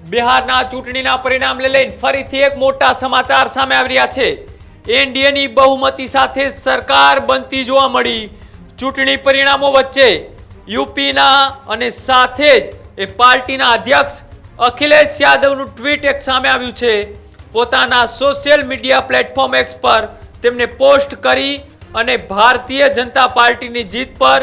બિહારના ચૂંટણીના પરિણામને લઈને ફરીથી એક મોટા સમાચાર સામે આવી રહ્યા છે। એનડીએની બહુમતી સાથે સરકાર બનતી જોવા મળી। ચૂંટણી પરિણામો વચ્ચે યુપીના અને સાથે જ એ પાર્ટીના અધ્યક્ષ અખિલેશ યાદવનું ટ્વીટ એક સામે આવ્યું છે। પોતાના સોશિયલ મીડિયા પ્લેટફોર્મ એક્સ પર તેમને પોસ્ટ કરી અને ભારતીય જનતા પાર્ટીની જીત પર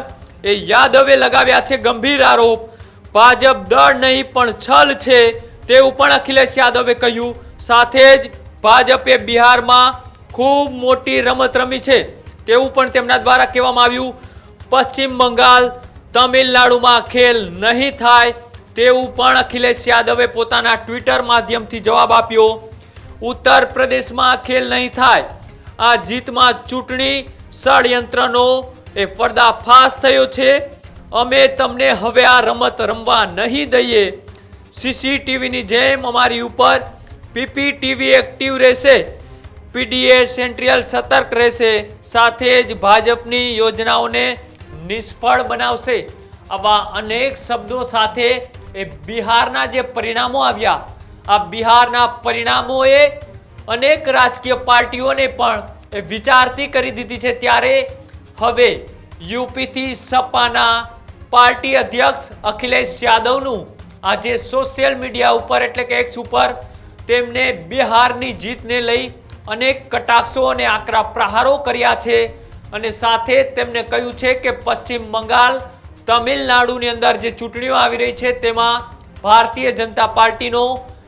એ યાદવે લગાવ્યા છે ગંભીર આરોપ। ભાજપ દળ નહીં પણ છલ છે તેવું પણ અખિલેશ યાદવે કહ્યું। સાથે જ ભાજપે બિહારમાં ખૂબ મોટી રમત રમી છે તેવું પણ તેમના દ્વારા કહેવામાં આવ્યું। પશ્ચિમ બંગાળ તમિલનાડુમાં ખેલ નહીં થાય તેવું પણ અખિલેશ યાદવે પોતાના ટ્વિટર માધ્યમથી જવાબ આપ્યો। ઉત્તર પ્રદેશમાં ખેલ નહીં થાય। આ જીતમાં ચૂંટણી ષડયંત્રનો એ પર્દાફાશ થયો છે। અમે તમને હવે આ રમત રમવા નહીં દઈએ। સીસીટીવીની જેમ અમારી ઉપર પીપીટીવી એક્ટિવ રહેશે। પીડીએ સેન્ટ્રલ સતર્ક રહેશે। સાથે જ ભાજપની યોજનાઓને નિષ્ફળ બનાવશે। આવા અનેક શબ્દો સાથે એ બિહારના જે પરિણામો આવ્યા, આ બિહારના પરિણામોએ અનેક રાજકીય પાર્ટીઓને પણ એ વિચારતી કરી દીધી છે। ત્યારે હવે યુપીથી સપાના પાર્ટી અધ્યક્ષ અખિલેશ યાદવનું આજે સોશિયલ મીડિયા ઉપર એટલે કે એક્સ ઉપર તેમને બિહારની જીતને લઈ અનેક કટાક્ષો અને આકરા પ્રહારો કર્યા છે અને સાથે તેમને કહ્યું છે કે પશ્ચિમ બંગાળ તમિલનાડુની અંદર જે ચૂંટણીઓ આવી રહી છે તેમાં ભારતીય જનતા પાર્ટીનો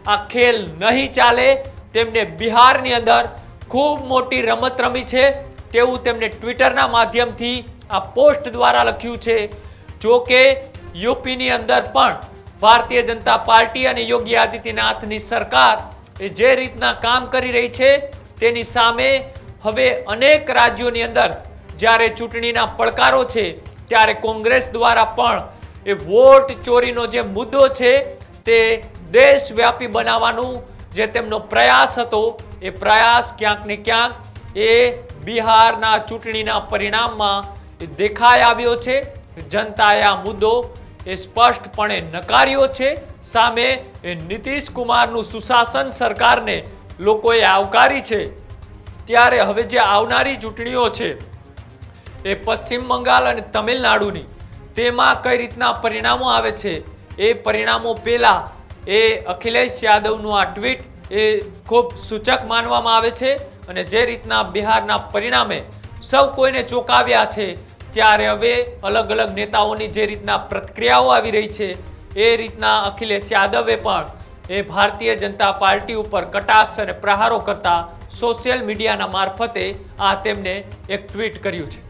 આ ખેલ નહીં ચાલે। તેમને બિહારની અંદર ખૂબ મોટી રમત રમી છે તેવું તેમને ટ્વિટરના માધ્યમથી આ પોસ્ટ દ્વારા લખ્યું છે। જો કે યુપીની અંદર પણ ભારતીય જનતા પાર્ટી અને યોગી આદિત્યનાથની સરકાર એ જે રીતના કામ કરી રહી છે તેની સામે હવે અનેક રાજ્યોની અંદર જ્યારે ચૂંટણીના પડકારો છે ત્યારે કોંગ્રેસ દ્વારા પણ એ વોટ ચોરીનો જે મુદ્દો છે તે દેશવ્યાપી બનાવવાનું જે તેમનો પ્રયાસ હતો એ પ્રયાસ ક્યાંક ને ક્યાંક એ બિહારના ચૂંટણીના પરિણામમાં દેખાઈ આવ્યો છે। જનતાએ આ મુદ્દો એ સ્પષ્ટપણે નકાર્યો છે। સામે એ નીતિશ કુમારનું સુશાસન સરકારને લોકોએ આવકારી છે। ત્યારે હવે જે આવનારી ચૂંટણીઓ છે એ પશ્ચિમ બંગાળ અને તમિલનાડુની તેમાં કઈ રીતના પરિણામો આવે છે એ પરિણામો પહેલા એ અખિલેશ યાદવનું આ ટ્વીટ એ ખૂબ સૂચક માનવામાં આવે છે અને જે રીતના બિહારના પરિણામે સૌ કોઈને ચોંકાવ્યા છે ત્યારે હવે અલગ અલગ નેતાઓની જે રીતના પ્રતિક્રિયાઓ આવી રહી છે એ રીતના અખિલેશ યાદવે પણ એ ભારતીય જનતા પાર્ટી ઉપર કટાક્ષ અને પ્રહારો કરતા સોશિયલ મીડિયાના મારફતે આ તેમને એક ટ્વીટ કર્યું છે।